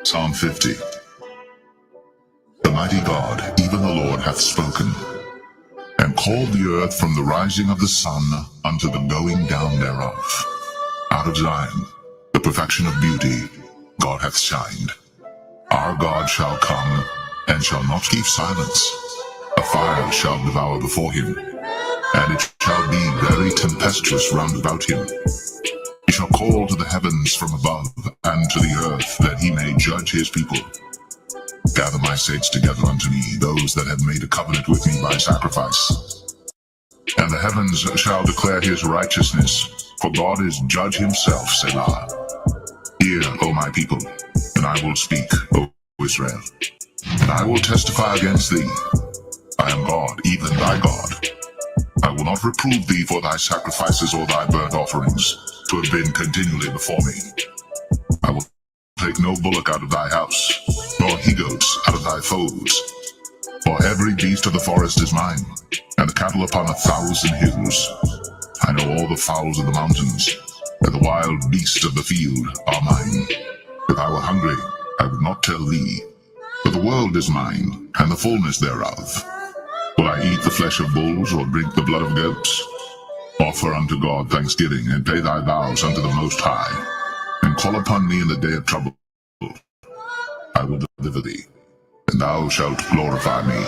Psalm 50. The mighty God, even the Lord, hath spoken, and called the earth from the rising of the sun unto the going down thereof. Out of Zion, the perfection of beauty, God hath shined. Our God shall come, and shall not keep silence. A fire shall devour before him, and it shall be very tempestuous round about him. He shall call to the heavens from above, and to the earth, that he may judge his people. Gather my saints together unto me, those that have made a covenant with me by sacrifice. And the heavens shall declare his righteousness, for God is judge himself, Selah. Hear, O my people, and I will speak, O Israel. And I will testify against thee. I am God, even thy God. I will not reprove thee for thy sacrifices or thy burnt offerings, to have been continually before me. I will take no bullock out of thy house, nor he-goats out of thy folds. For every beast of the forest is mine, and the cattle upon 1,000 hills. I know all the fowls of the mountains, and the wild beasts of the field are mine. If I were hungry, I would not tell thee. For the world is mine, and the fullness thereof. Will I eat the flesh of bulls, or drink the blood of goats? Offer unto God thanksgiving, and pay thy vows unto the Most High, and call upon me in the day of trouble. I will deliver thee, and thou shalt glorify me.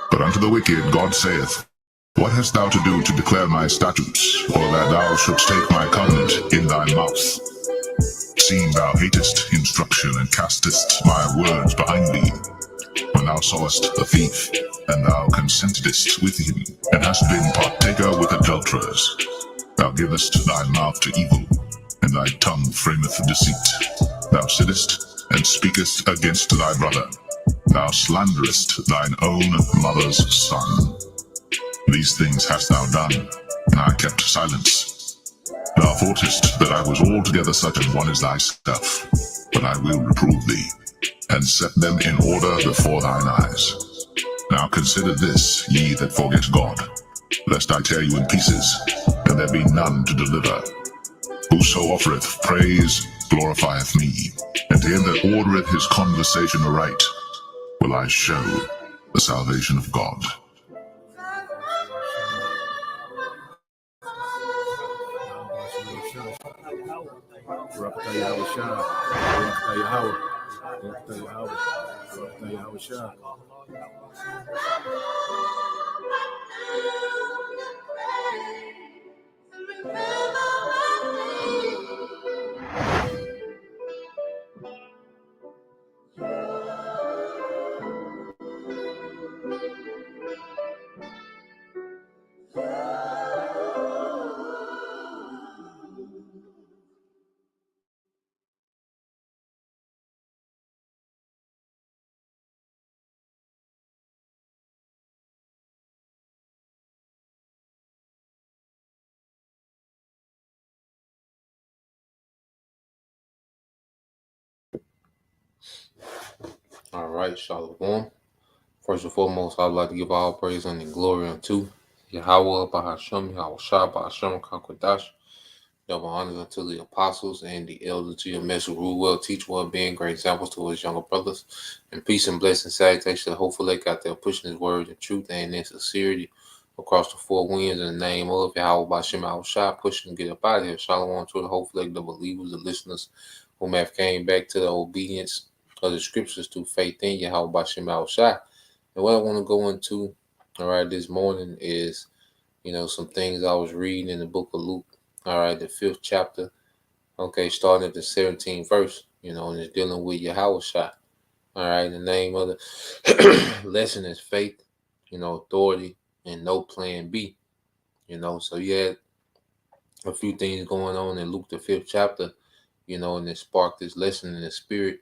But unto the wicked God saith, What hast thou to do to declare my statutes, or that thou shouldst take my covenant in thy mouth? Seeing thou hatest instruction, and castest my words behind thee, when thou sawest a thief, and thou consentedst with him, and hast been partaker with adulterers. Thou givest thy mouth to evil, and thy tongue frameth deceit. Thou sittest and speakest against thy brother. Thou slanderest thine own mother's son. These things hast thou done, and I kept silence. Thou thoughtest that I was altogether such an one as thyself, but I will reprove thee, and set them in order before thine eyes. Now consider this, ye that forget God, lest I tear you in pieces, and there be none to deliver. Whoso offereth praise glorifieth me, and to him that ordereth his conversation aright will I show the salvation of God. All right, Shalom. First and foremost, I'd like to give all praise and glory unto Yahweh, Bahashem, Yahweh Shah, Bahashem, Kakwadash. Double honors unto the apostles and the elders to your mess who rule well, teach well, being great examples to his younger brothers. And peace and blessing, salutation, hopefully out there pushing his word and truth and in sincerity across the four winds in the name of Yahweh, Bahashem, Yahweh Shah, pushing to get up out of here. Shalom to the hopefully the believers, the listeners who may have came back to the obedience of the scriptures through faith in Yahweh, Bahashem, Yahweh Shah. And what I want to go into, all right, this morning is, some things I was reading in the book of Luke, all right, the 5th chapter, okay, starting at the 17th verse, and it's dealing with Yahweh Shah. All right, the name of the lesson is faith, authority, and no plan B, so you had a few things going on in Luke, the 5th chapter, and it sparked this lesson in the spirit.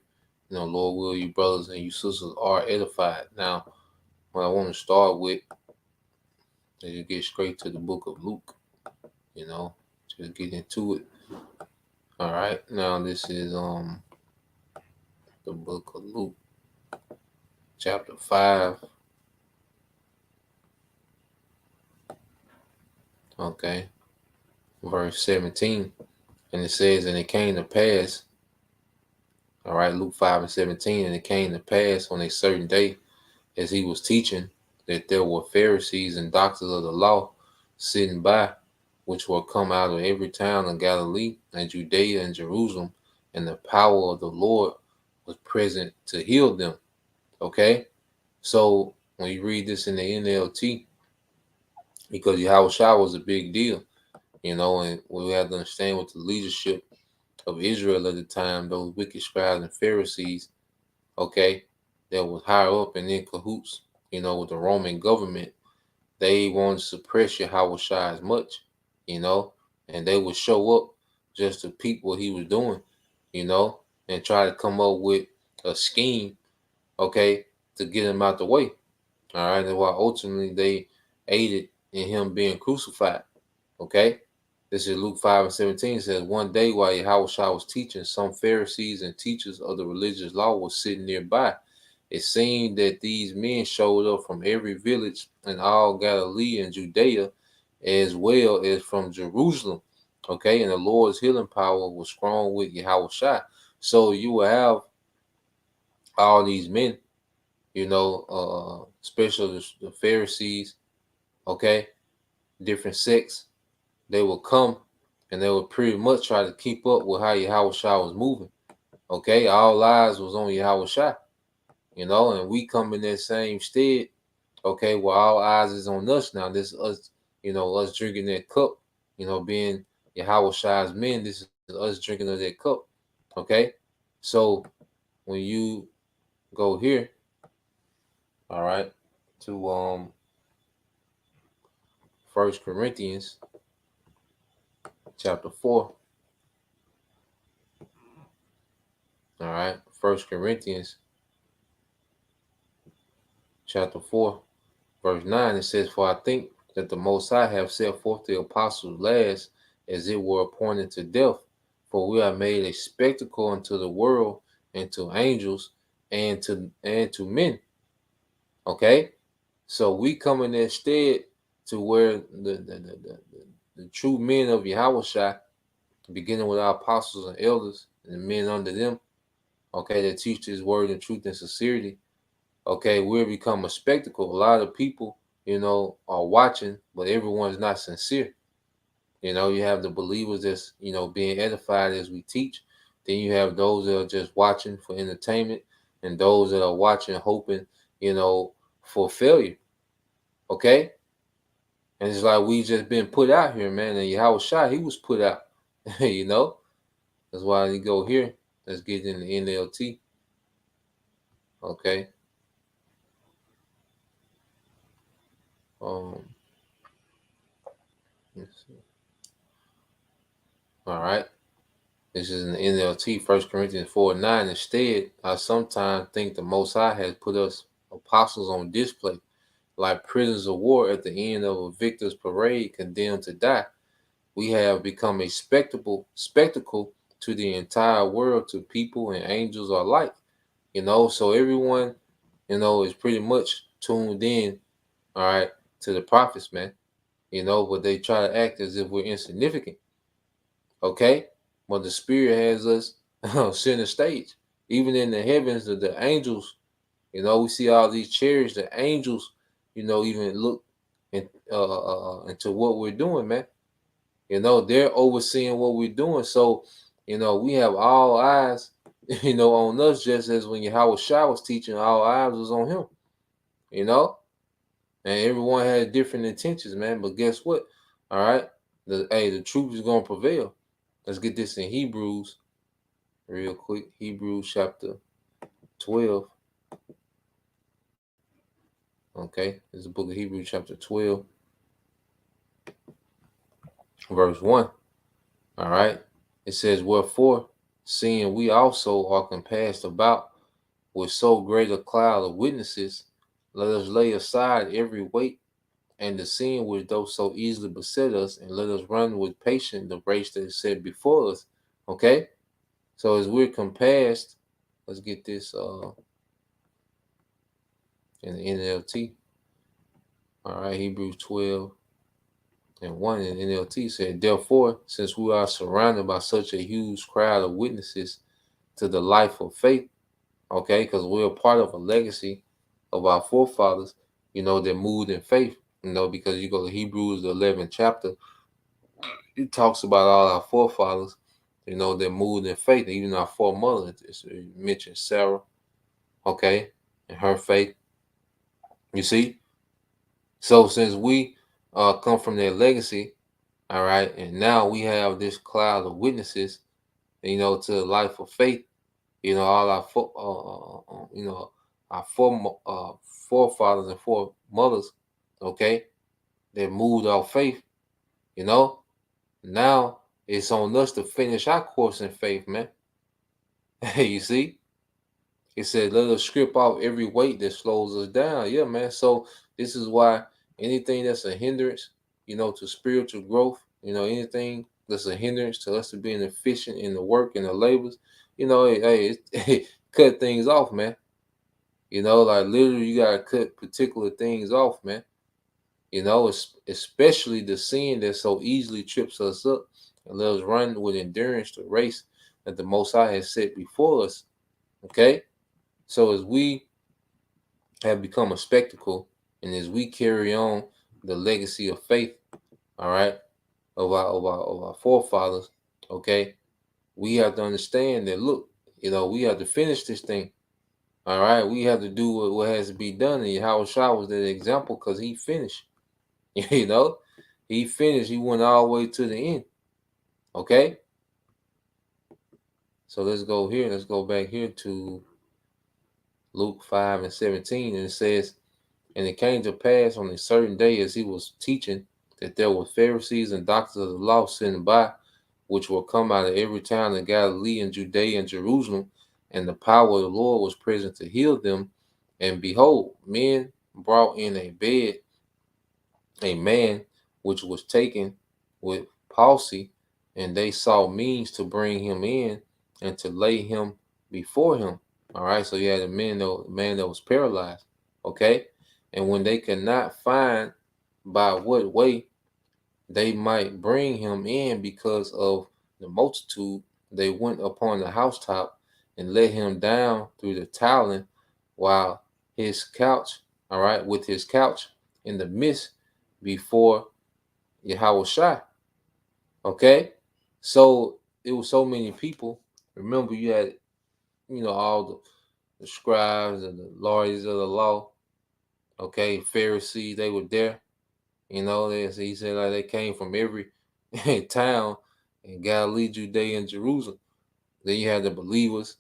Lord will you brothers and you sisters are edified. Now, what I want to start with is to get straight to the book of Luke, just get into it. All right, now this is the book of Luke, chapter 5. Okay, verse 17. And it says, and it came to pass, all right, Luke 5 and 17, and it came to pass on a certain day as he was teaching that there were Pharisees and doctors of the law sitting by, which were come out of every town of Galilee and Judea and Jerusalem, and the power of the Lord was present to heal them. Okay, so when you read this in the NLT, because Yahushua was a big deal, and we have to understand with the leadership of Israel at the time, those wicked scribes and Pharisees, okay, that was higher up and in cahoots, with the Roman government. They wanted to suppress Yahushua as much, and they would show up just to peep what he was doing, and try to come up with a scheme, okay, to get him out the way. All right, and while ultimately they aided in him being crucified. Okay. This is Luke 5 and 17 says, one day while Yahushua was teaching, some Pharisees and teachers of the religious law were sitting nearby. It seemed that these men showed up from every village in all Galilee and Judea, as well as from Jerusalem. Okay, and the Lord's healing power was strong with Yahushua. So you will have all these men, especially the Pharisees, okay, different sects. They will come and they would pretty much try to keep up with how Yahushua was moving. Okay, all eyes was on Yahushua, and we come in that same stead. Okay, well, all eyes is on us now. This is us, us drinking that cup, being Yahushua's men. This is us drinking of that cup. Okay, so when you go here, all right, to 1 Corinthians chapter 4. All right, 1 Corinthians chapter 4, verse 9, it says, for I think that the Most High have set forth the apostles last, as it were appointed to death. For we are made a spectacle unto the world, and to angels, and to men. Okay, so we come in that stead to where the true men of Yahushua, beginning with our apostles and elders and the men under them, okay, that teach His word in truth and sincerity. Okay, we'll become a spectacle. A lot of people, are watching, but everyone's not sincere. You have the believers that's, being edified as we teach. Then you have those that are just watching for entertainment, and those that are watching, hoping, for failure. Okay? And it's like we just been put out here, man. And Yahushua, he was put out, That's why you go here. Let's get in the NLT. Okay. Let's see. All right. This is in the NLT, 1 Corinthians 4:9. Instead, I sometimes think the Most High has put us apostles on display, like prisoners of war at the end of a victor's parade, condemned to die. We have become a spectacle to the entire world, to people and angels alike. So everyone, is pretty much tuned in, all right, to the prophets, man. But they try to act as if we're insignificant. Okay? But the Spirit has us center stage. Even in the heavens, the angels, we see all these chariots, the angels, even look into what we're doing, man. They're overseeing what we're doing. So, we have all eyes, on us, just as when Yahushua was teaching, all eyes was on him, and everyone had different intentions, man. But guess what? All right, the truth is gonna prevail. Let's get this in Hebrews real quick. Hebrews chapter 12. Okay, this is the book of Hebrews chapter 12, verse 1. All right, it says, wherefore, seeing we also are compassed about with so great a cloud of witnesses, let us lay aside every weight and the sin which doth so easily beset us, and let us run with patience the race that is set before us. Okay, so as we're compassed, Let's get this in the NLT. All right, Hebrews 12 and 1 in NLT said, therefore, since we are surrounded by such a huge crowd of witnesses to the life of faith, okay, because we're a part of a legacy of our forefathers, that moved in faith, because you go to Hebrews, the 11th chapter, it talks about all our forefathers, that moved in faith, even our foremothers. It mentions Sarah, okay, and her faith. You see? So since we come from their legacy, all right, and now we have this cloud of witnesses, to the life of faith, all our our forefathers and foremothers, okay, that moved our faith, now it's on us to finish our course in faith, man. You see, it said, let us strip off every weight that slows us down. Yeah, man. So this is why anything that's a hindrance, to spiritual growth, anything that's a hindrance to us to being efficient in the work and the labors, it cut things off, man. Like literally, you gotta cut particular things off, man. Especially the sin that so easily trips us up and let us run with endurance the race that the Most High has set before us. Okay, so as we have become a spectacle, and as we carry on the legacy of faith, all right, of our forefathers, okay, we have to understand that. Look, we have to finish this thing. All right, we have to do what has to be done. And Howard Shaw was that example because he finished. He finished. He went all the way to the end. Okay. So let's go here. Let's go back here to Luke 5 and 17. And it says, and it came to pass on a certain day as he was teaching that there were Pharisees and doctors of the law sitting by, which were come out of every town of Galilee and Judea and Jerusalem, and the power of the Lord was present to heal them. And behold, men brought in a bed a man which was taken with palsy, and they saw means to bring him in and to lay him before him. All right, so you had a man that was paralyzed. Okay, and when they could not find by what way they might bring him in because of the multitude, they went upon the housetop and let him down through the tiling, while his couch, all right, with his couch in the midst before Yahweh Shai. Okay, so it was so many people. Remember, you had all the scribes and the lawyers of the law. Okay, Pharisees, they were there. He said like they came from every town in Galilee, Judea, and Jerusalem. Then you had the believers.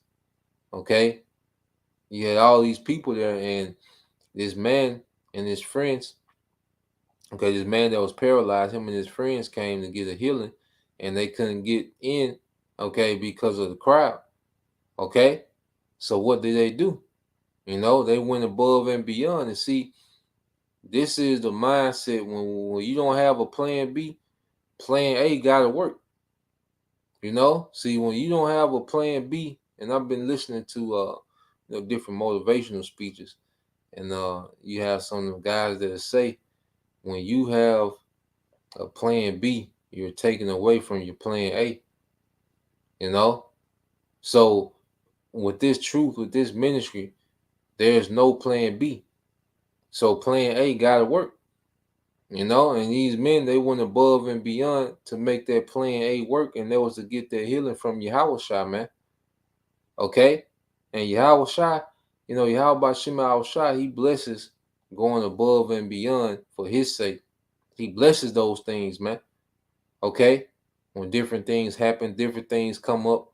Okay, you had all these people there, and this man and his friends. Okay, this man that was paralyzed, him and his friends came to get a healing, and they couldn't get in. Okay, because of the crowd. Okay, so what did they do? They went above and beyond. And see, this is the mindset when you don't have a plan B, plan A gotta work. See, when you don't have a plan B, and I've been listening to different motivational speeches, and you have some of the guys that say when you have a plan B, you're taking away from your plan A. So with this truth, with this ministry, there's no plan B. So plan A gotta work. And these men, they went above and beyond to make that plan A work, and that was to get their healing from Yahweh Shai, man. Okay? And Yahweh Shai, Yahweh Shema Shai, he blesses going above and beyond for his sake. He blesses those things, man. Okay? When different things happen, different things come up.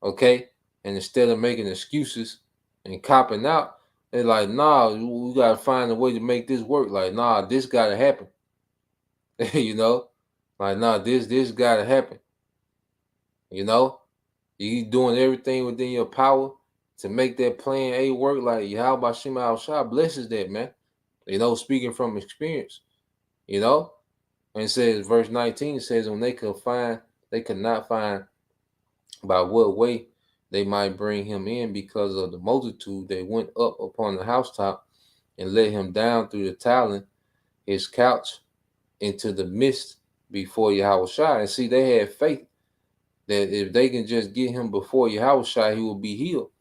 Okay? And instead of making excuses and copping out, they're like, nah, we gotta find a way to make this work. Like, nah, this gotta happen. Like, nah, this gotta happen. You doing everything within your power to make that plan A work. Like Yahweh Shema Al Shah blesses that, man. Speaking from experience. And it says, verse 19 says, when they could not find by what way they might bring him in because of the multitude. They went up upon the housetop and let him down through the talon, his couch, into the midst before Yahushua. And see, they had faith that if they can just get him before Yahushua, he will be healed.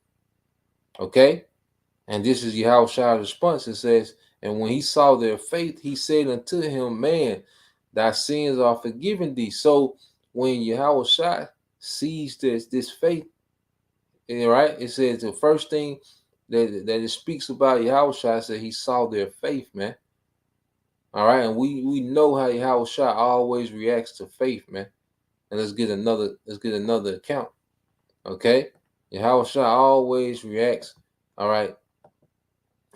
Okay? And this is Yahushua's response. It says, and when he saw their faith, he said unto him, man, thy sins are forgiven thee. So when Yahushua sees this faith, right, it says the first thing that it speaks about Yahushua said he saw their faith, man. All right, and we know how Yahushua always reacts to faith, man. And let's get another account. Okay, Yahushua always reacts, all right,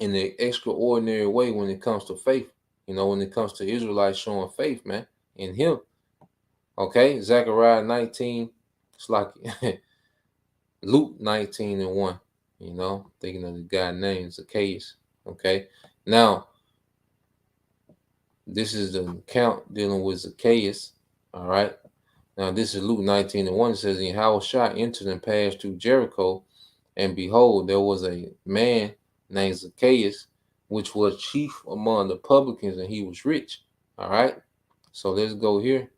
in the extraordinary way when it comes to faith. You know, when it comes to Israelites showing faith, man, in him. Okay, Zechariah 19, it's like Luke 19:1. You know, thinking of the guy named Zacchaeus. Okay, now this is the account dealing with Zacchaeus. All right. Now this is Luke 19:1. It says, and Yahushua entered and passed through Jericho, and behold, there was a man named Zacchaeus, which was chief among the publicans, and he was rich. All right. So let's go here.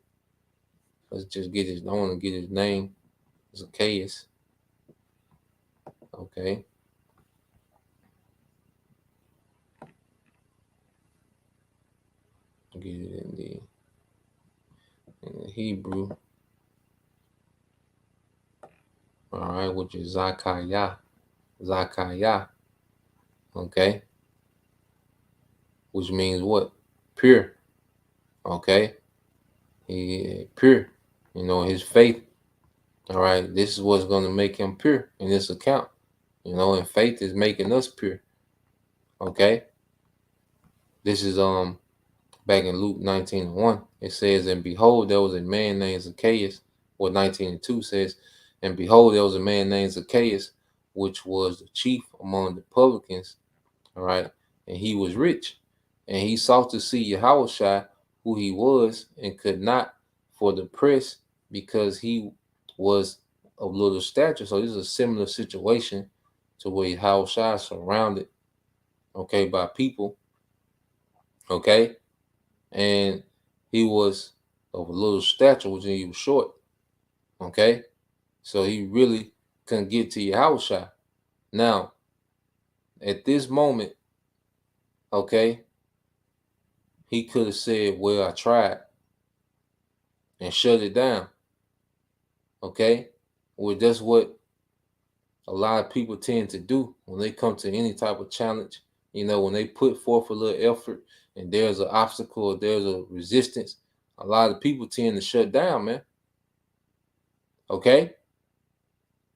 Let's just get his. I want to get his name, Zacchaeus. Okay. Get it in the Hebrew. All right, which is Zachariah. Okay. Which means what? Pure. Okay. He pure. You know, his faith. All right. This is what's going to make him pure in this account. You know, and faith is making us pure. Okay. This is back in Luke 19:1. It says, and behold, there was a man named Zacchaeus. Well, 19:2 says, and behold, there was a man named Zacchaeus, which was the chief among the publicans. All right. And he was rich. And he sought to see Yahushua, who he was, and could not for the press, because he was of little stature. So this is a similar situation to where Yahushua is surrounded, okay, by people, okay, and he was of a little stature, which he was short, okay, so he really couldn't get to Yahushua. Now, at this moment, okay, he could have said, well, I tried, and shut it down. Okay? Well, that's what a lot of people tend to do when they come to any type of challenge. You know, when they put forth a little effort and there's an obstacle or there's a resistance, a lot of people tend to shut down, man. Okay?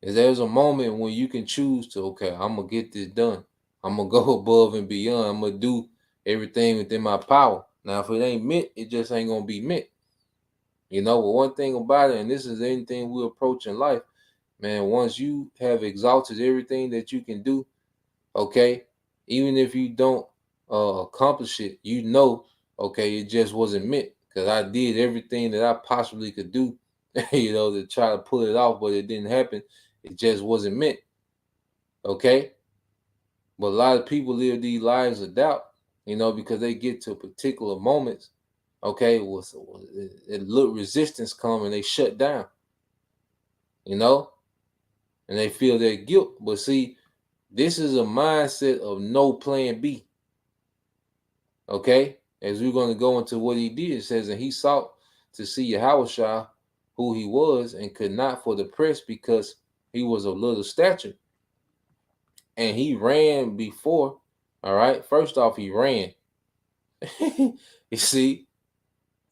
There's a moment when you can choose to, okay, I'm going to get this done. I'm going to go above and beyond. I'm going to do everything within my power. Now, if it ain't meant, it just ain't going to be meant. You know, but one thing about it, and this is anything we approach in life, man, once you have exalted everything that you can do, okay, even if you don't accomplish it, you know, okay, it just wasn't meant, because I did everything that I possibly could do, you know, to try to pull it off, but it didn't happen. It just wasn't meant. Okay. But a lot of people live these lives of doubt, you know, because they get to particular moments, okay, it look resistance come and they shut down, you know, and they feel their guilt. But see, this is a mindset of no plan B. Okay, as we're going to go into what he did, it says, and he sought to see Yahushua, who he was, and could not for the press, because he was of little stature. And he ran before. All right, first off, he ran. You see,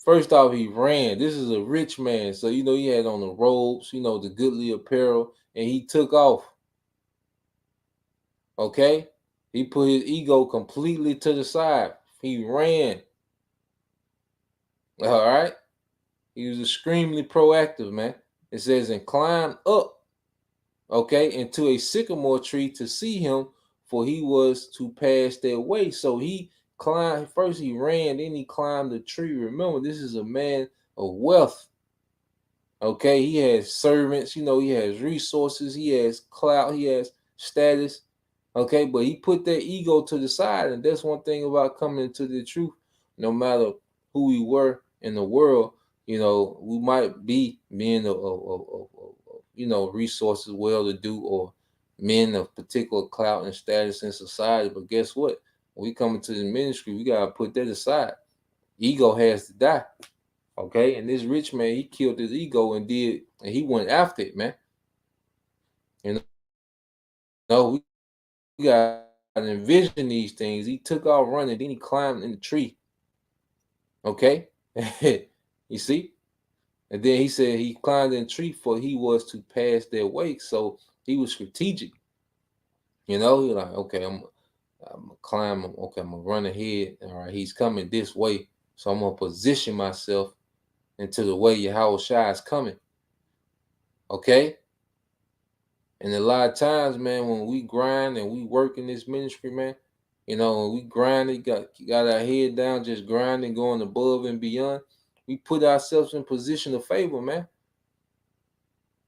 first off, he ran. This is a rich man. So, you know, he had on the robes, you know, the goodly apparel, and he took off. Okay? He put his ego completely to the side. He ran. All right? He was extremely proactive, man. It says, and climbed up, okay, into a sycamore tree to see him, for he was to pass their way. So he climbed, first he ran, then he climbed the tree. Remember, this is a man of wealth. Okay, he has servants, he has resources, he has clout, he has status. Okay, but he put that ego to the side, and that's one thing about coming into the truth. No matter who we were in the world, we might be men of resources, well to do, or men of particular clout and status in society. But guess what? When we come into the ministry, we gotta put that aside. Ego has to die. Okay, and this rich man, he killed his ego and he went after it, man. We got to envision these things. He took off running, then he climbed in the tree. Okay, you see, and then he said he climbed in the tree for he was to pass their way. So he was strategic. He was like, okay, I'm gonna climb. Okay, I'm gonna run ahead. All right, he's coming this way, so I'm gonna position myself into the way Yahweh Shai is coming. Okay. And a lot of times, man, when we grind and we work in this ministry, man, when we grind, got our head down, just grinding, going above and beyond, we put ourselves in position of favor, man.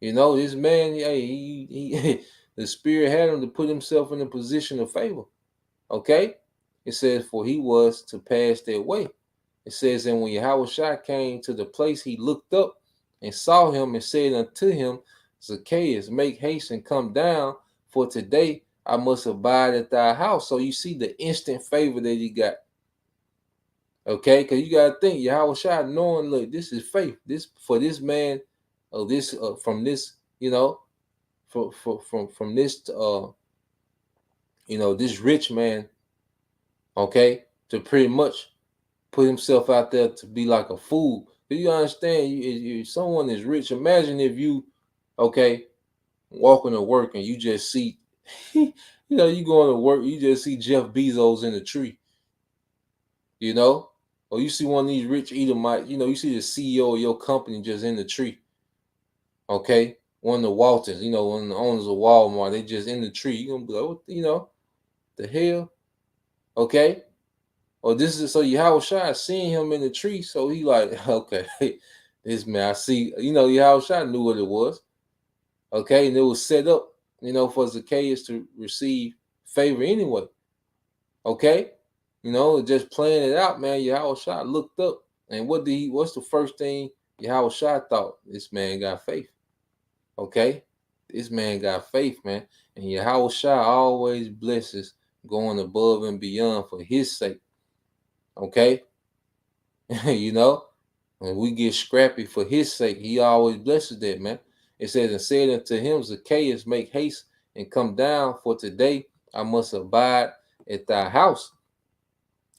This man, he the Spirit had him to put himself in a position of favor. Okay? It says, for he was to pass their way. It says, and when Yahweh Shai came to the place, he looked up and saw him and said unto him, Zacchaeus, make haste and come down, for today I must abide at thy house. So you see the instant favor that he got. Okay, because you got to think, Yahweh Shai knowing, look, this is faith. This for this man, this from this, from this, this rich man, okay, to pretty much put himself out there to be like a fool. Do you understand? If someone is rich, imagine if you, okay, walking to work and you just see, you going to work, you just see Jeff Bezos in the tree, or you see one of these rich Edomites, you see the CEO of your company just in the tree, okay, one of the Waltons, one of the owners of Walmart, they just in the tree. You're gonna be like, what, the hell, okay? Or this is so Yahweh Shai seeing him in the tree, so he like, okay, this man, I see, Yahweh Shai knew what it was. Okay, and it was set up, for Zacchaeus to receive favor anyway. Okay, just playing it out, man. Yahweh Shai looked up, and what's the first thing Yahweh Shai thought? This man got faith. Okay, this man got faith, man. And Yahweh Shai always blesses going above and beyond for his sake. Okay, when we get scrappy for his sake, he always blesses that, man. It says, and said unto him, Zacchaeus, make haste and come down, for today I must abide at thy house.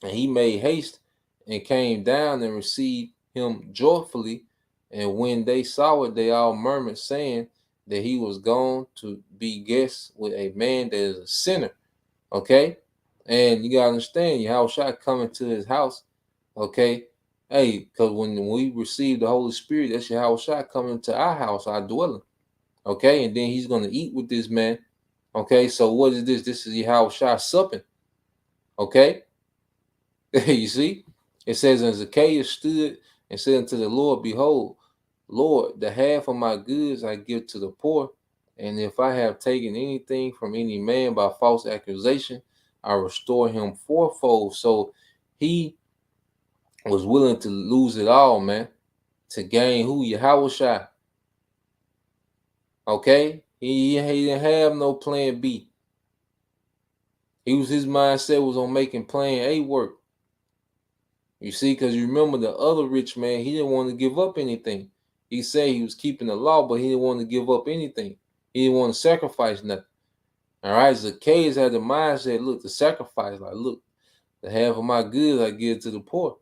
And he made haste and came down and received him joyfully. And when they saw it, they all murmured, saying that he was gone to be guest with a man that is a sinner. Okay? And you got to understand, Yahweh Shai coming to his house, okay? Hey, because when we receive the Holy Spirit, that's Yahweh Shai coming to our house, our dwelling. Okay, and then he's going to eat with this man. Okay, so what is this? This is Yahweh Shai supping. Okay, you see? It says, and Zacchaeus stood and said unto the Lord, behold, Lord, the half of my goods I give to the poor. And if I have taken anything from any man by false accusation, I restore him fourfold. So he was willing to lose it all, man, to gain who? Yahweh Shai. Okay? He didn't have no plan B. His mindset was on making plan A work. You see, because you remember the other rich man, he didn't want to give up anything. He said he was keeping the law, but he didn't want to give up anything. He didn't want to sacrifice nothing. All right, Zacchaeus had the mindset, look, the sacrifice, like, look, the half of my goods I give to the poor.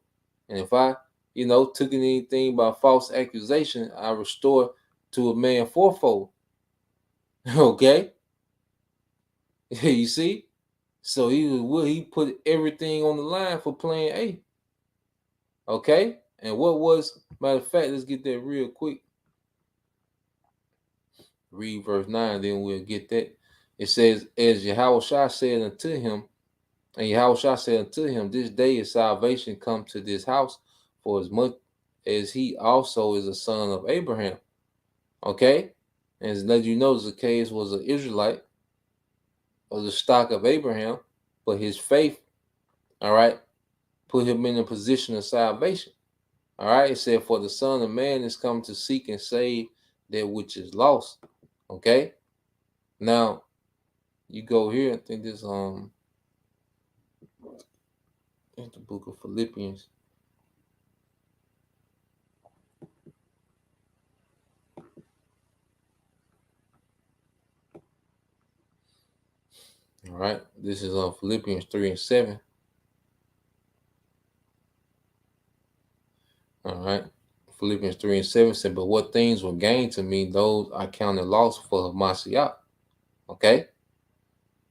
And if I, took anything by false accusation, I restore to a man fourfold. Okay? You see? So he put everything on the line for plan A. Okay? And what was, matter of fact, let's get that real quick. Read verse 9, then we'll get that. It says, as Yahweh Shai said unto him, and Yahweh Shai said unto him, this day is salvation come to this house, for as much as he also is a son of Abraham. Okay? And let you know Zacchaeus was an Israelite of the stock of Abraham, but his faith, all right, put him in a position of salvation. All right, it said, for the Son of Man is come to seek and save that which is lost. Okay, now you go here. I think this it's the book of Philippians. All right, this is on Philippians 3:7. All right, Philippians 3:7 said, but what things were gained to me, those I counted loss for Mashiach. Okay,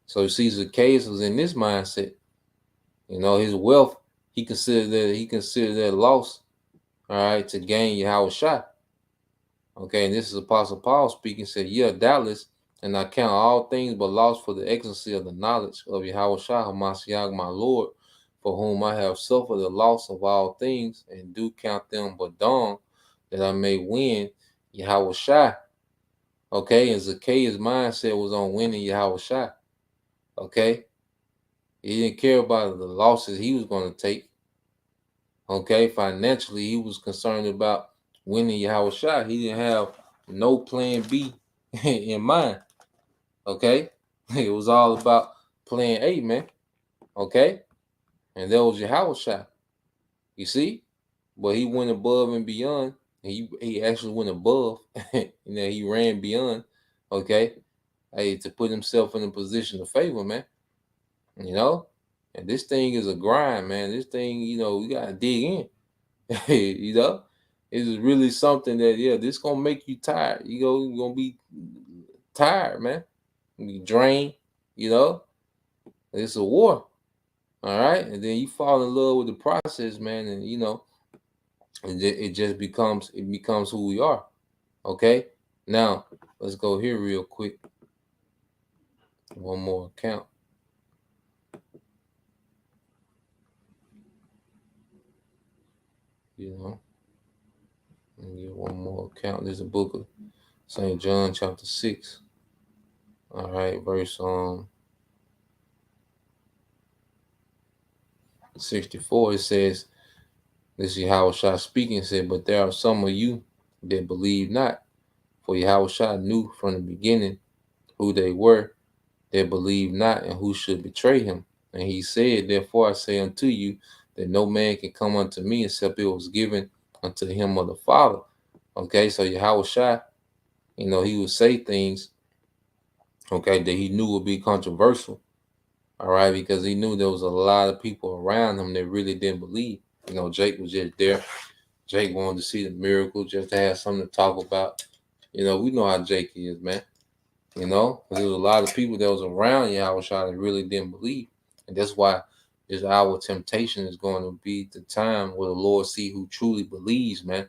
so you see, Zacchaeus was in this mindset. You know, his wealth, he considered that loss. All right, to gain Yahushua. Okay, and this is Apostle Paul speaking, said, yeah, doubtless, and I count all things but loss for the excellency of the knowledge of Yahushua HaMashiach, my Lord, for whom I have suffered the loss of all things, and do count them but dung, that I may win Yahushua. Okay, and Zacchaeus' mindset was on winning Yahushua. Okay, he didn't care about the losses he was going to take. Okay, financially, he was concerned about winning Yahushua. He didn't have no plan B in mind. Okay, it was all about plan A, man. Okay, and that was Yahushua. You see, but he went above and beyond. He actually went above. He ran beyond. Okay, hey, to put himself in a position of favor, man. You know, and this thing is a grind, man. This thing, we gotta dig in. It is really something that, this gonna make you tired. You're gonna be tired, man. You drained, it's a war. All right. And then you fall in love with the process, man, and it just becomes who we are. Okay. Now let's go here real quick. One more account. And get one more account. There's a book of St. John chapter 6. All right, verse 64, it says, this is Yahushua speaking, said, but there are some of you that believe not. For Yahushua knew from the beginning who they were that believed not and who should betray him. And he said, therefore I say unto you that no man can come unto me except it was given unto him of the Father. Okay, so Yahushua, he would say things, okay, that he knew would be controversial. All right, because he knew there was a lot of people around him that really didn't believe. Jake was just there. Jake wanted to see the miracle, just to have something to talk about. We know how Jake is, man. There was a lot of people that was around Yahushua that really didn't believe. And that's why our temptation is going to be the time where the Lord see who truly believes, man.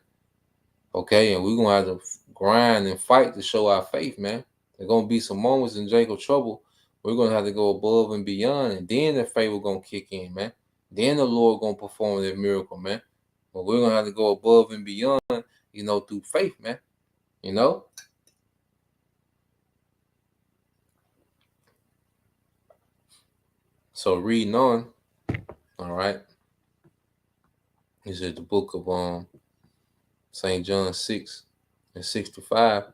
Okay, and we're going to have to grind and fight to show our faith, man. There's going to be some moments in Jacob's trouble. We're going to have to go above and beyond, and then the favor going to kick in, man. Then the Lord going to perform that miracle, man. But we're going to have to go above and beyond, through faith, man. So reading on, all right. This is the book of St. John 6:65.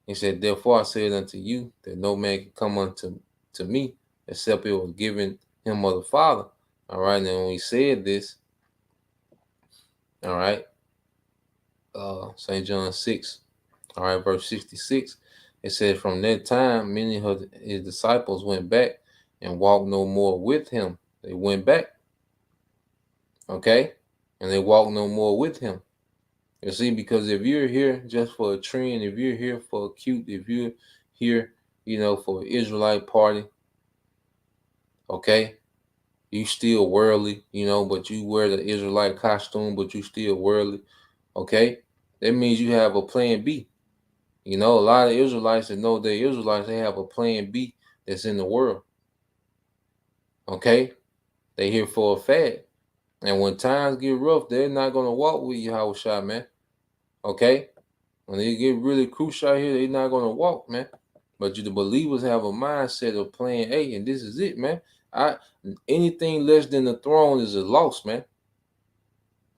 He said, therefore I said unto you that no man can come unto me except it was given him of the Father. All right. And when he said this, all right, St. John 6, all right, verse 66, it said, from that time many of his disciples went back and walked no more with him. They went back. Okay. And they walked no more with him. You see, because if you're here just for a trend, if you're here for a cute, if you're here, for an Israelite party, okay, you still worldly, but you wear the Israelite costume, but you still worldly, okay, that means you have a plan B. A lot of Israelites that know they're Israelites, they have a plan B that's in the world, okay? They here for a fad. And when times get rough, they're not going to walk with Yahushua, man, okay? When they get really crucial out here, they're not gonna walk, man. But the believers have a mindset of plan A, and this is it, man. Anything less than the throne is a loss, man.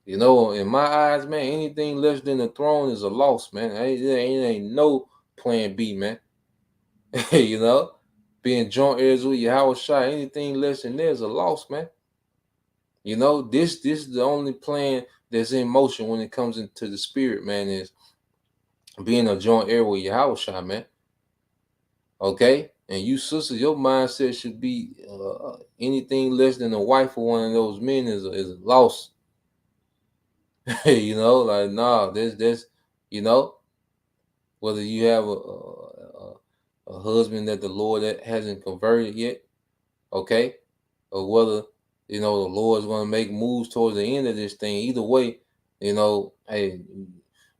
In my eyes, man, anything less than the throne is a loss, man. There ain't no plan B, man. Being joint heirs with Yahweh Shai, anything less than there is a loss, man. This is the only plan that's in motion when it comes into the spirit, man, is being a joint heir with Yahweh Shai, man. Okay? And you sisters, your mindset should be anything less than a wife of one of those men is a loss. Like, nah, there's whether you have a husband that the Lord that hasn't converted yet, okay, or whether the Lord's going to make moves towards the end of this thing. Either way, hey,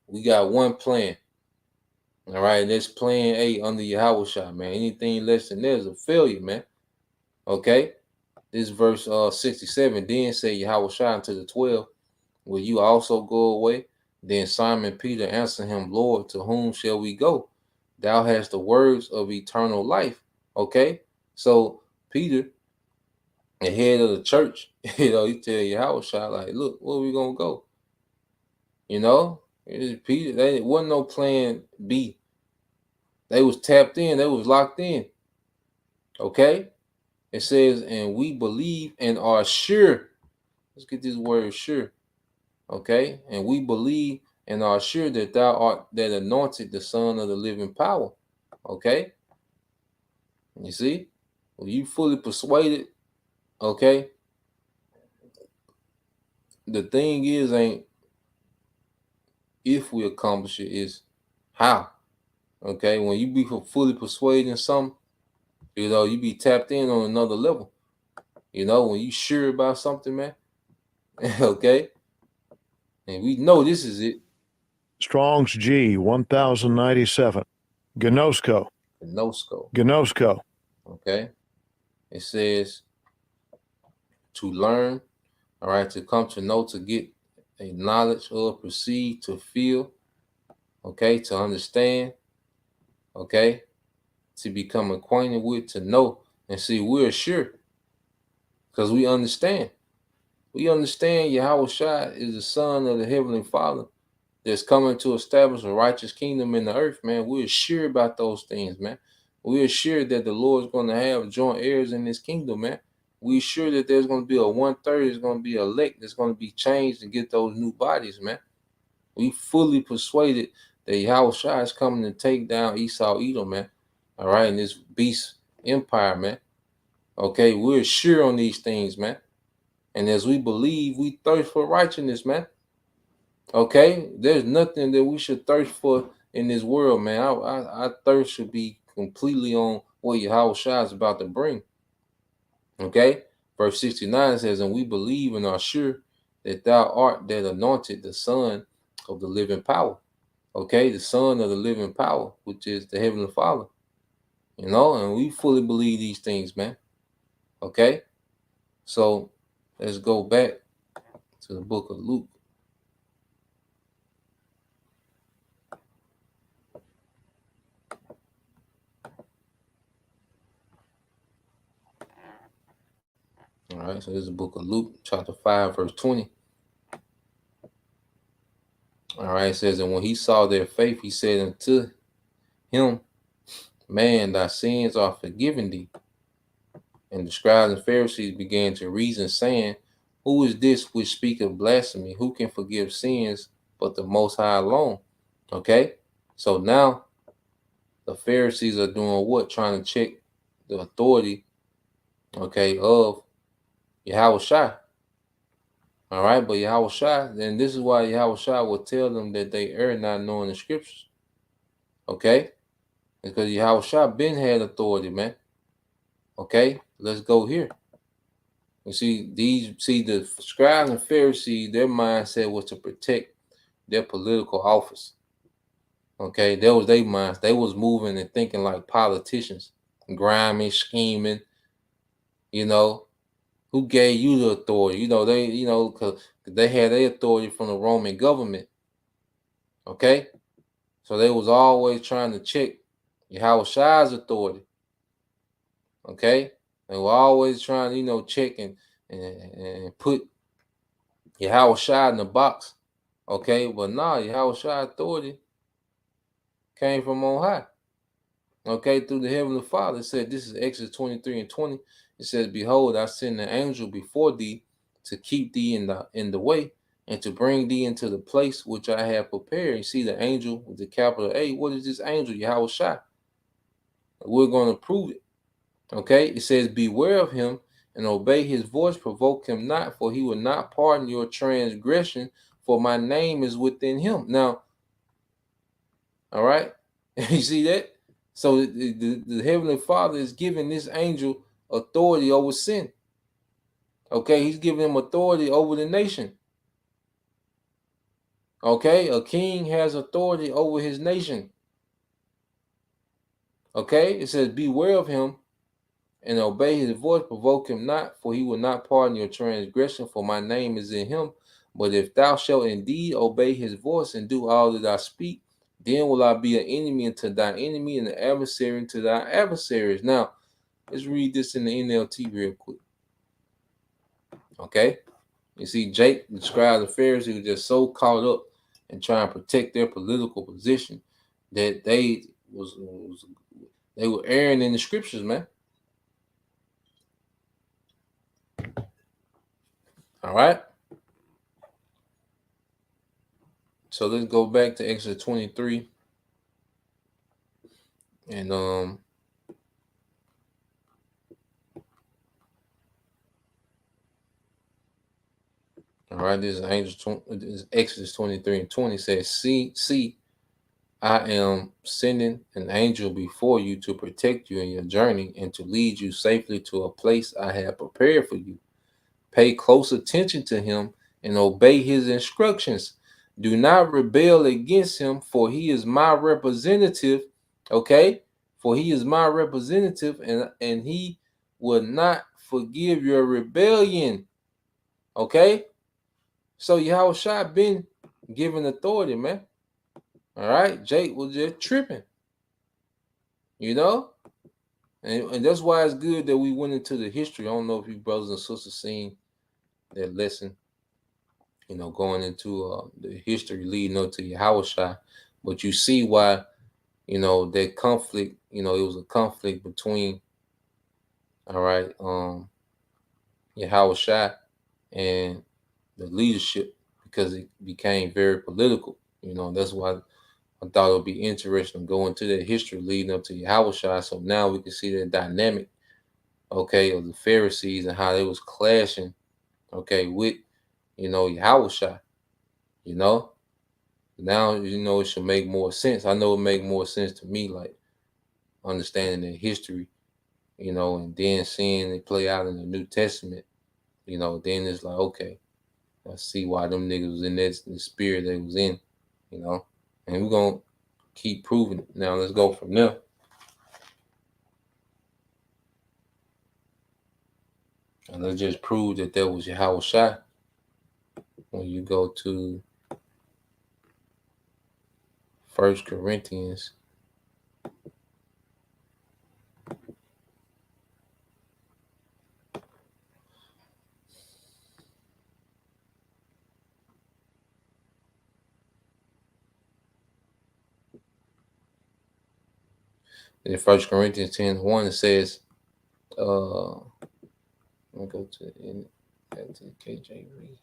we got one plan. All right, and this plan A under Yahweh Shai, man. Anything less than that is a failure, man. Okay, this verse 67. Then said Yahweh Shai unto the 12, will you also go away? Then Simon Peter answered him, Lord, to whom shall we go? Thou hast the words of eternal life. Okay, so Peter, the head of the church, he tell Yahweh Shai, like, look, where we gonna go? Peter, there wasn't no plan B. They was tapped in, they was locked in. Okay, it says, and we believe and are sure. Let's get this word sure. Okay, and we believe and are sure that thou art that anointed the Son of the living power. Okay, you see, when you fully persuaded, okay, the thing is ain't if we accomplish it, is how. Okay, when you be fully persuaded in something, you be tapped in on another level. When you sure about something, man. Okay, and we know this is it. Strong's G 1097. Gnosko. Gnosko. Okay, it says to learn, all right, to come to know, to get a knowledge of, proceed, to feel, okay, to understand, okay, to become acquainted with, to know. And see, we're sure because we understand. We understand Yahweh Shai is the Son of the Heavenly Father that's coming to establish a righteous kingdom in the earth, man. We're sure about those things, man. We're sure that the Lord's going to have joint heirs in this kingdom, man. We're sure that there's going to be a 1/3 that's going to be elect, that's going to be changed and get those new bodies, man. We fully persuaded that Yahweh Shai is coming to take down Esau Edom, man. All right, and this beast empire, man. Okay, we're sure on these things, man. And as we believe, we thirst for righteousness, man. Okay, there's nothing that we should thirst for in this world, man. Our thirst should be completely on what Yahweh Shai is about to bring. Okay, verse 69 says, and we believe and are sure that thou art that anointed the Son of the living power. Okay, the Son of the living power, which is the Heavenly Father. And we fully believe these things, man. Okay, so let's go back to the book of Luke. All right, so this is the book of Luke, chapter 5, verse 20. All right, it says, and when he saw their faith, he said unto him, man, thy sins are forgiven thee. And the scribes and Pharisees began to reason, saying, who is this which speaketh blasphemy? Who can forgive sins but the Most High alone? Okay, so now the Pharisees are doing what? Trying to check the authority, okay, of Yahweh Shai. All right, but Yahweh Shai, then this is why Yahweh Shai will tell them that they err not knowing the scriptures. Okay, because Yahweh Shai been had authority, man. Okay, let's go here. You see, the scribes and Pharisees, their mindset was to protect their political office. Okay, that was their minds. They was moving and thinking like politicians, grimy, scheming. Who gave you the authority? Because they had their authority from the Roman government. Okay, So they was always trying to check Yahweh Shai's authority. Okay? They were always trying to, check and put Yahweh Shai in the box. Okay? But nah, Yahweh Shai authority came from on high. Okay? Through the Heavenly Father. It said, this is Exodus 23:20. It says, behold, I send an angel before thee to keep thee in the way and to bring thee into the place which I have prepared. You see the angel with the capital A. What is this angel? Yahweh Shai. We're going to prove it. Okay, it says, beware of him and obey his voice, provoke him not, for he will not pardon your transgression, for my name is within him. Now, all right, you see that? So the Heavenly Father is giving this angel authority over sin. Okay, he's giving him authority over the nation. Okay, a king has authority over his nation. Okay, it says, beware of him and obey his voice, provoke him not, for he will not pardon your transgression, for my name is in him. But if thou shalt indeed obey his voice and do all that I speak, then will I be an enemy unto thy enemy and an adversary unto thy adversaries. Now, let's read this in the NLT real quick. Okay? You see, Jake describes the Pharisees who were just so caught up in trying to protect their political position that they were erring in the scriptures, man. All right. So let's go back to Exodus 23. And all right, this is Exodus 23:20 says, see, I am sending an angel before you to protect you in your journey and to lead you safely to a place I have prepared for you. Pay close attention to him and obey his instructions. Do not rebel against him, for he is my representative. Okay? For he is my representative, and he will not forgive your rebellion. Okay? So Yahweh Shai been given authority, man. All right? Jake was just tripping. And that's why it's good that we went into the history. I don't know if you brothers and sisters seen that lesson, going into the history leading up to Yahweh Shai. But you see why, that conflict, it was a conflict between, all right, Yahweh Shai and the leadership, because it became very political. That's why I thought it would be interesting to go into that history leading up to Yahweh Shai. So now we can see the dynamic, okay, of the Pharisees and how they was clashing, okay, with, Yahweh Shai. Now, it should make more sense. I know it make more sense to me, like understanding the history, and then seeing it play out in the New Testament, then it's like, okay, I see why them niggas was in that the spirit they was in, and we're going to keep proving it. Now, let's go from there. And let's just prove that there was Yahweh Shai when you go to 1 Corinthians. In 1 Corinthians 10:1, it says, let me go to the KJV.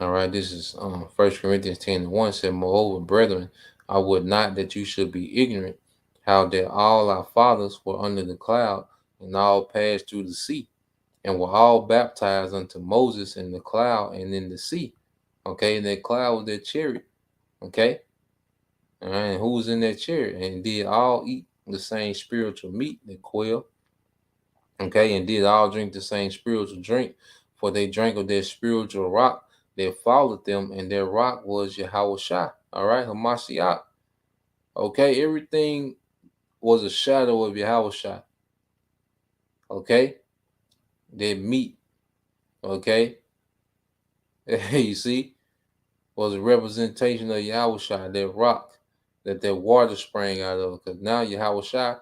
All right, this is 1 Corinthians 10:1 said, moreover, brethren, I would not that you should be ignorant how that all our fathers were under the cloud and all passed through the sea and were all baptized unto Moses in the cloud and in the sea. Okay, and that cloud was that chariot. Okay, all right, and who was in that chariot? And did all eat the same spiritual meat, the quail. Okay, and did all drink the same spiritual drink, for they drank of their spiritual rock that followed them, and their rock was Yahweh Shai. All right, Hamashiach. Okay, everything was a shadow of Yahweh Shai. Okay, that meat, okay, you see, was a representation of Yahushua, that rock that water sprang out of. Because now Yahushua,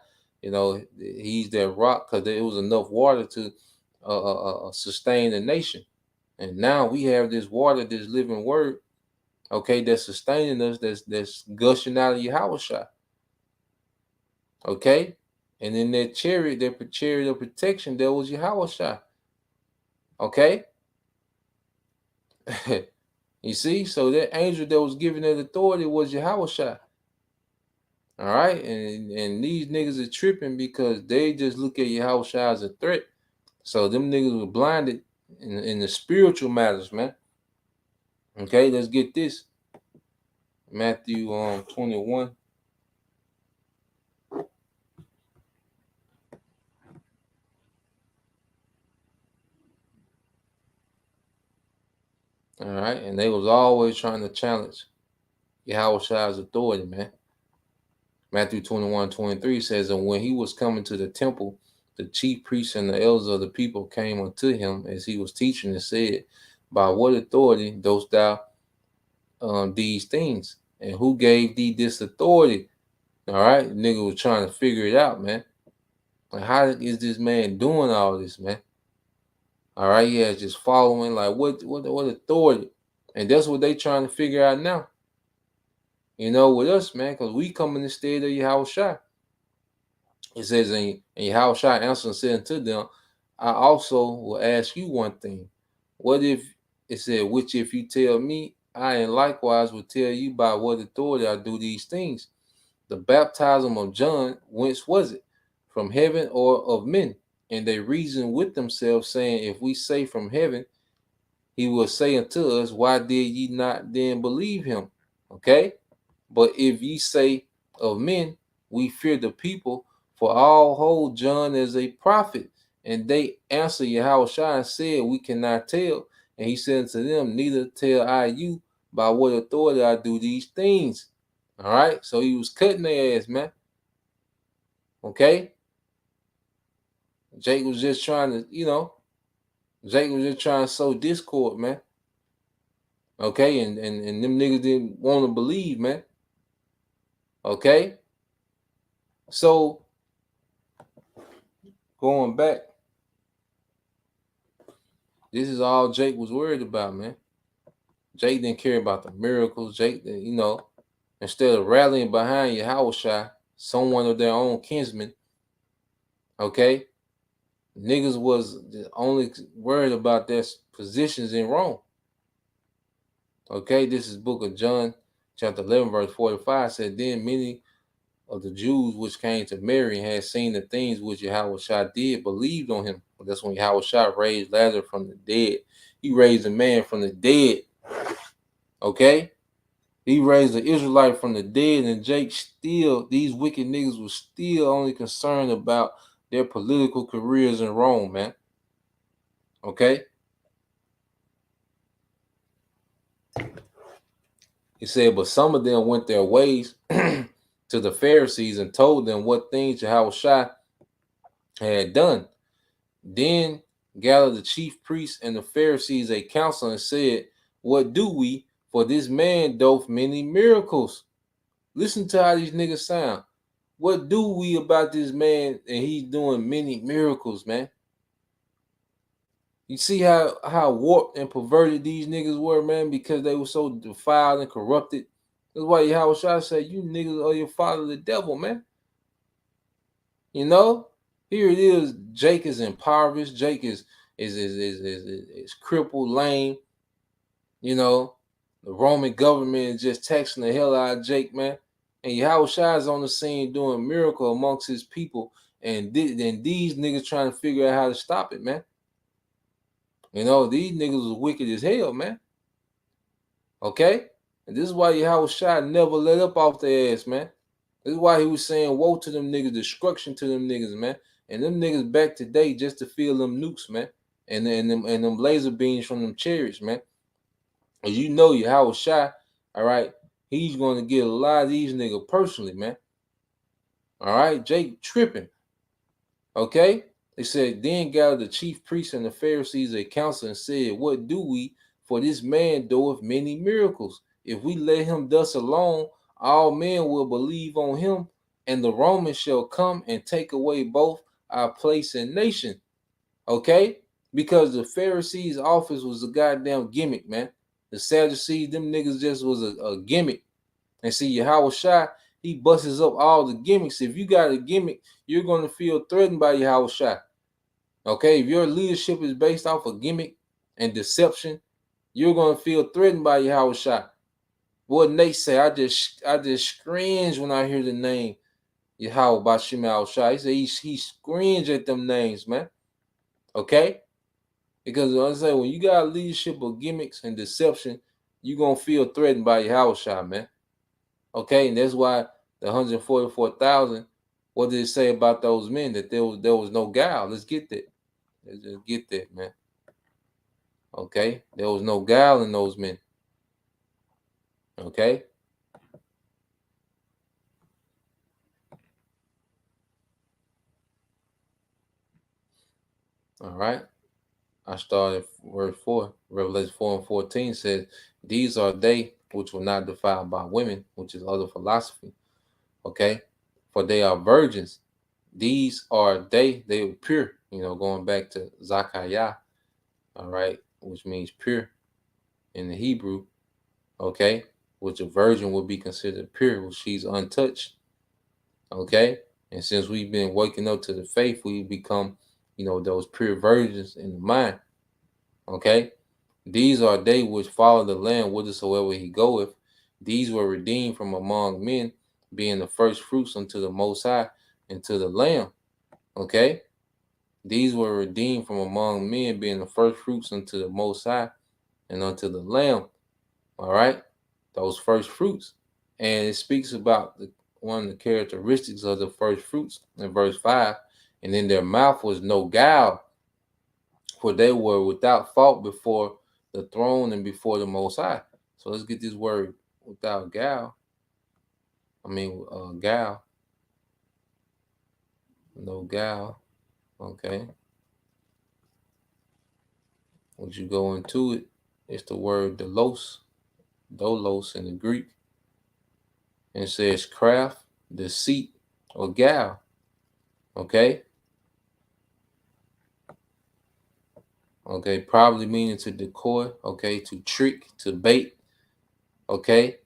he's that rock because there was enough water to sustain the nation. And now we have this water, this living word, okay, that's sustaining us, that's gushing out of Yahushua. Okay? And in that chariot of protection, there was Yahushua. Okay? You see? So that angel that was given that authority was Yahushua. All right? And these niggas are tripping because they just look at Yahushua as a threat. So them niggas were blinded in the spiritual matters, man. Okay, let's get this. Matthew 21. All right, and they was always trying to challenge Yahushua's authority, man. Matthew 21:23 says, and when he was coming to the temple, the chief priests and the elders of the people came unto him as he was teaching and said, by what authority dost thou these things? And who gave thee this authority? All right, nigga was trying to figure it out, man. Like, how is this man doing all this, man? All right, yeah, just following, like, what authority? And that's what they trying to figure out now. With us, man, because we come in the stead of Yahushua. It says, and Yahushua answered and said unto them, I also will ask you one thing. What if, it said, which if you tell me, I and likewise will tell you by what authority I do these things. The baptism of John, whence was it? From heaven or of men? And they reasoned with themselves, saying, if we say from heaven, he will say unto us, why did ye not then believe him? Okay? But if ye say of men, we fear the people, for all hold John as a prophet. And they answered Yahushua and said, we cannot tell. And he said unto them, neither tell I you by what authority I do these things. All right? So he was cutting their ass, man. Okay? Jake was just trying to, Jake was just trying to sow discord, man. Okay? And them niggas didn't want to believe, man. Okay? So, going back, this is all Jake was worried about, man. Jake didn't care about the miracles. Jake, instead of rallying behind Yahushua, someone of their own kinsman, okay, niggas was only worried about their positions in Rome. Okay, this is book of John, chapter 11, verse 45, said, then many of the Jews which came to Mary and had seen the things which Yahushua did, believed on him. That's when Yahushua raised Lazarus from the dead. He raised a man from the dead. Okay? He raised the Israelite from the dead, and Jake these wicked niggas was still only concerned about their political careers in Rome, man. Okay? He said, but some of them went their ways to the Pharisees and told them what things Yahushua had done. Then gathered the chief priests and the Pharisees a council and said, what do we? For this man doth many miracles. Listen to how these niggas sound. What do we about this man? And he's doing many miracles, man. You see how warped and perverted these niggas were, man, because they were so defiled and corrupted. That's why Yahushua said, you niggas are your father the devil, man. Here it is. Jake is impoverished. Jake is crippled, lame. The Roman government is just taxing the hell out of Jake, man. And Yahushua is on the scene doing miracle amongst his people, and these niggas trying to figure out how to stop it, man. These niggas was wicked as hell, man. Okay? And this is why Yahushua never let up off their ass, man. This is why he was saying, woe to them niggas, destruction to them niggas, man. And them niggas back today just to feel them nukes, man. And them laser beams from them chariots, man. As you know, Yahushua, all right, he's going to get a lot of these niggas personally, man. All right, Jake tripping. Okay? They said, then gathered the chief priests and the Pharisees a council and said, what do we? For this man doeth many miracles. If we let him thus alone, all men will believe on him, and the Romans shall come and take away both our place and nation. Okay? Because the Pharisees' office was a goddamn gimmick, man. The Sadducees, them niggas just was a gimmick. And see, Yahweh Shai, he busts up all the gimmicks. If you got a gimmick, you're going to feel threatened by Yahweh Shai. Okay? If your leadership is based off of gimmick and deception, you're going to feel threatened by Yahweh Shai. What Nate say, I just cringe when I hear the name Yahweh Bashim Al Shai. He said he cringe at them names, man. Okay? Because I say when you got leadership of gimmicks and deception, you're gonna feel threatened by Yahweh Shai, man. Okay, and that's why the 144,000, what did it say about those men? That there was no guile. Let's get that. Let's just get that, man. Okay, there was no guile in those men. Okay. All right. I started verse 4. Revelation 4 and 14 says, these are they which were not defiled by women, which is other philosophy. Okay. For they are virgins. These are they were pure, going back to Zakaya, all right, which means pure in the Hebrew, okay, which a virgin would be considered pure, which she's untouched, okay. And since we've been waking up to the faith, we become, those pure virgins in the mind, okay. These are they which follow the Lamb whithersoever he goeth. These were redeemed from among men, being the first fruits unto the Most High and to the Lamb. Okay? These were redeemed from among men, being the first fruits unto the Most High and unto the Lamb. All right? Those first fruits. And it speaks about one of the characteristics of the first fruits in verse 5. And in their mouth was no guile, for they were without fault before the throne and before the Most High. So let's get this word without guile. Guile. No guile. Okay. Once you go into it, it's the word dolos in the Greek. And it says craft, deceit, or guile. Okay. Okay, probably meaning to decoy, okay, to trick, to bait, okay.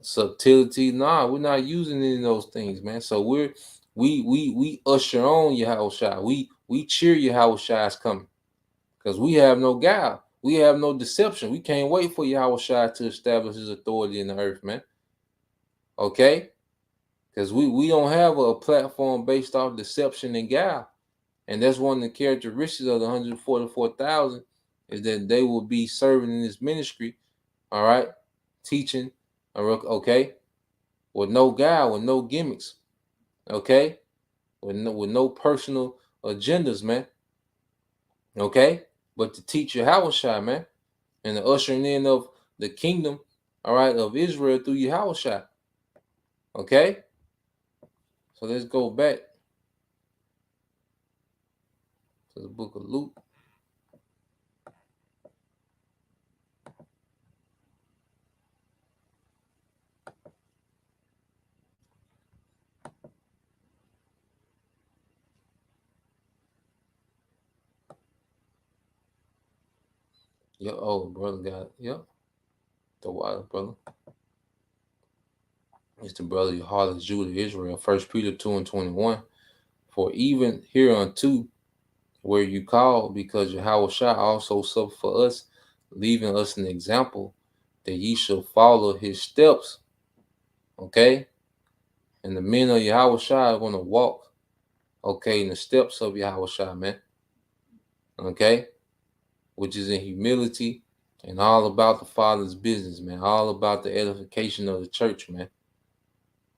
Subtlety, nah, we're not using any of those things, man. So we usher on Yahweh Shai. We cheer Yahweh Shai's coming, because we have no guile, we have no deception. We can't wait for Yahweh Shai to establish his authority in the earth, man. Okay, because we don't have a platform based off deception and guile. And that's one of the characteristics of the 144,000 is that they will be serving in this ministry, all right, teaching, okay, with no guile, with no gimmicks, okay, with no personal agendas, man, okay, but to teach Yahweh Shai, man, and the ushering in of the kingdom, all right, of Israel through Yahweh Shai, okay. So let's go back to the book of Luke. Your old brother got it. Yep. The water, brother. It's the brother your heart is Judah, Israel. 1 Peter 2 and 21. For even hereunto were you called, because Yahweh Shai also suffered for us, leaving us an example that ye shall follow his steps. Okay? And the men of Yahweh Shai are going to walk, okay, in the steps of Yahweh Shai, man. Okay? Which is in humility and all about the Father's business, man. All about the edification of the church, man.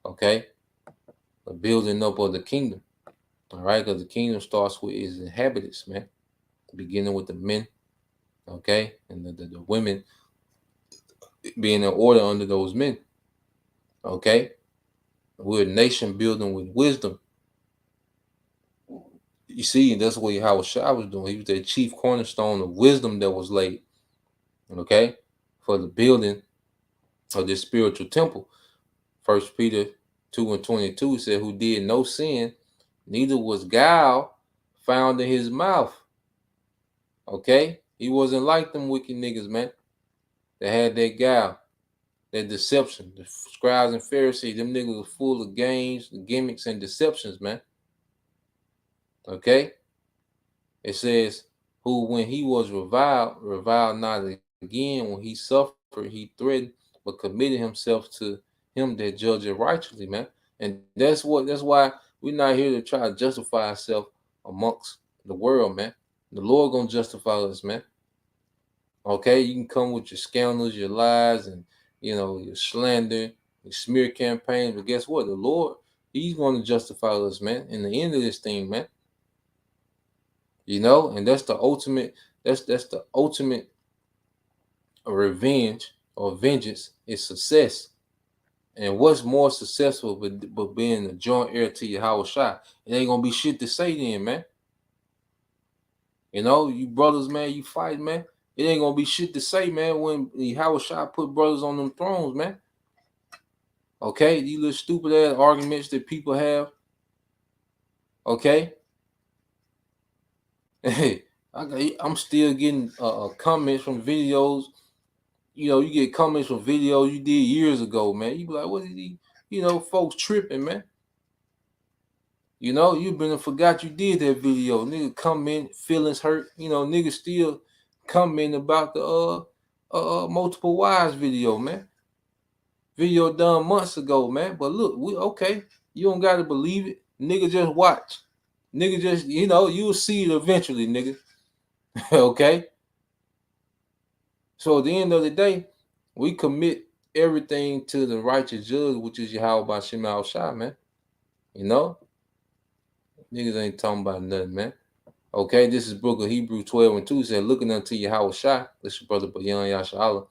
Okay? The building up of the kingdom. All right? Because the kingdom starts with its inhabitants, man. Beginning with the men, okay? And the women being in order under those men, okay? We're a nation building with wisdom, You see, and that's what Yahweh Shai was doing. He was the chief cornerstone of wisdom that was laid, okay, for the building of this spiritual temple. 1 Peter 2:22 said, who did no sin, neither was guile found in his mouth. Okay? He wasn't like them wicked niggas, man, that had that guile, that deception. The scribes and Pharisees, them niggas were full of games, gimmicks, and deceptions, man. Okay? It says, who when he was reviled not again. When he suffered, he threatened, but committed himself to him that judged righteously, man. And that's why we're not here to try to justify ourselves amongst the world, man. The Lord gonna justify us, man. Okay, you can come with your scandals, your lies, and your slander, your smear campaigns, but guess what? The Lord, He's gonna justify us, man. In the end of this thing, man. And that's the ultimate. That's the ultimate revenge or vengeance is success. And what's more successful but being a joint heir to Yahweh Shai? It ain't gonna be shit to say then, man. You brothers, man, you fight, man. It ain't gonna be shit to say, man, when Yahweh Shai put brothers on them thrones, man. Okay, these little stupid ass arguments that people have. Okay. Hey, I'm still getting comments from videos. You get comments from videos you did years ago, man. You be like, what is he? Folks tripping, man. You've been and forgot you did that video. Nigga comment, feelings hurt. Nigga still comment about the multiple wives video, man. Video done months ago, man. But look, okay. You don't gotta believe it. Nigga, just watch. Nigga, just you'll see it eventually, nigga. Okay. So at the end of the day, we commit everything to the righteous judge, which is Yahweh B'Shem Al-Shai, man. Niggas ain't talking about nothing, man. Okay, this is Book of Hebrews 12:2 said, looking unto Yahweh Shai. This is your brother Bayan Yashala.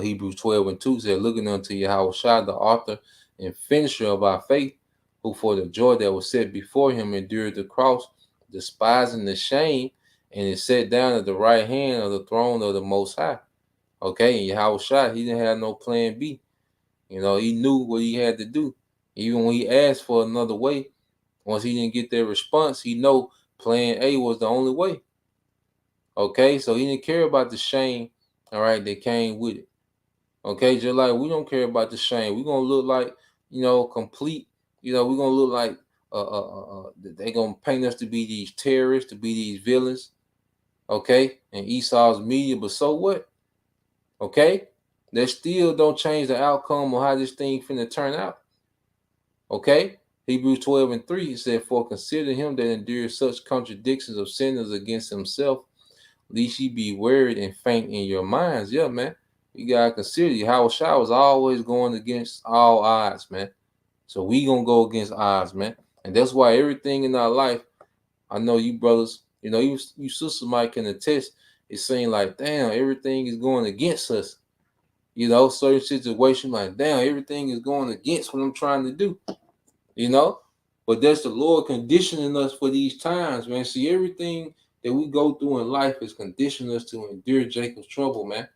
Hebrews 12:2 said, looking unto Yahweh Shai, the author and finisher of our faith, who for the joy that was set before him endured the cross, despising the shame, and is set down at the right hand of the throne of the Most High. Okay, and Yahweh Shai, he didn't have no plan B. He knew what he had to do. Even when he asked for another way, once he didn't get their response, he know plan A was the only way. Okay, so he didn't care about the shame, all right, that came with it. Okay, just like we don't care about the shame. We're gonna look like, complete, we're gonna look like they're gonna paint us to be these terrorists, to be these villains, okay, and Esau's media, but so what? Okay, that still don't change the outcome of how this thing finna turn out. Okay, Hebrews 12:3 said, for consider him that endures such contradictions of sinners against himself, lest ye be wearied and faint in your minds. Yeah, man, you gotta consider Yahweh Shai was always going against all odds, man. So we gonna go against odds, man, and that's why everything in our life, I know you brothers, you sisters might can attest. It seems like, damn, everything is going against us. Certain situations like, damn, everything is going against what I'm trying to do. But that's the Lord conditioning us for these times, man. See, everything that we go through in life is conditioning us to endure Jacob's trouble, man.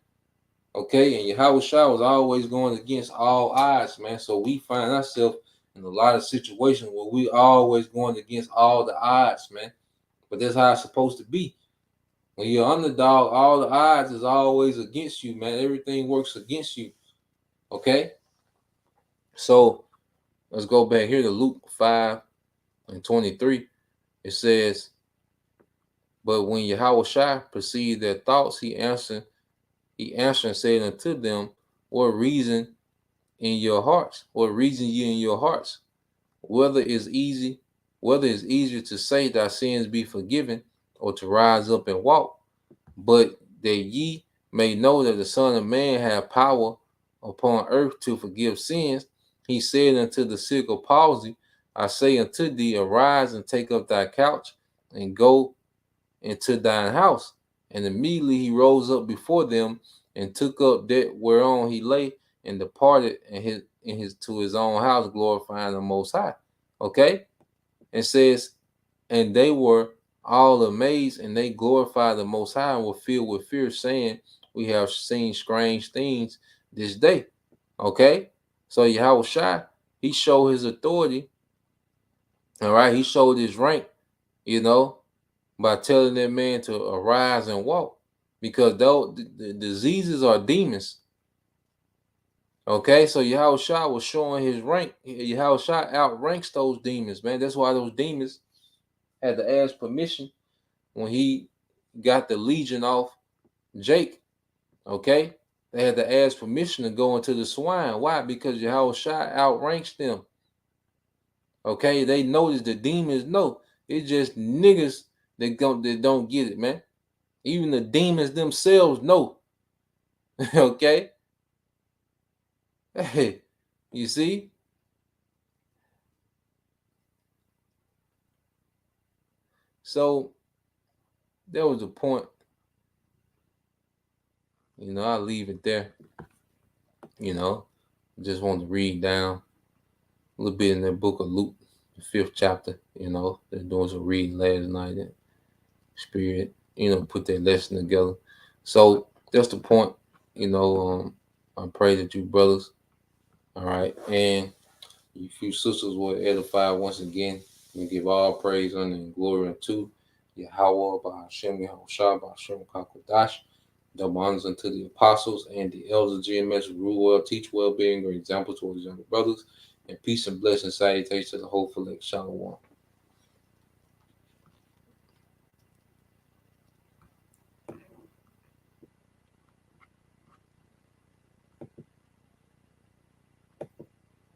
Okay, and Yahweh Shai was always going against all odds, man. So we find ourselves in a lot of situations where we always going against all the odds, man. But that's how it's supposed to be. When you're underdog, all the odds is always against you, man. Everything works against you. Okay? So let's go back here to Luke 5:23. It says, but when Yahweh Shai perceived their thoughts, he answered and said unto them, what reason in your hearts? What reason ye in your hearts? Whether it's easier to say thy sins be forgiven, or to rise up and walk, but that ye may know that the Son of Man have power upon earth to forgive sins. He said unto the sick of palsy, I say unto thee, arise and take up thy couch and go into thine house. And immediately he rose up before them and took up that whereon he lay and departed to his own house, glorifying the Most High. Okay, it says And they were all amazed, and they glorified the Most High and were filled with fear, saying, we have seen strange things this day. Okay? So Yahushua, he showed his authority. All right, he showed his rank, by telling that man to arise and walk. Because the diseases are demons. Okay, so Yahushua was showing his rank. Yahushua outranks those demons, man. That's why those demons had to ask permission when he got the legion off Jake. Okay, they had to ask permission to go into the swine. Why? Because Yahushua outranks them. Okay, they notice the demons know. It's just niggas that don't get it, man. Even the demons themselves know. Okay. Hey, you see? So there was a point. I'll leave it there. Just want to read down a little bit in the book of Luke, the 5th chapter. They're doing some reading last night. And Spirit, put that lesson together. So that's the point. I pray that you brothers, all right, and you few sisters were edified once again. We give all praise, honor, and glory unto Yahweh, Bahashem, Yahushua, Bahashem, Kakodash. Double honors unto the apostles and the elders of GMS who rule well, teach well, being great example towards younger brothers, and peace and blessing salutations to the whole elect. Shalom.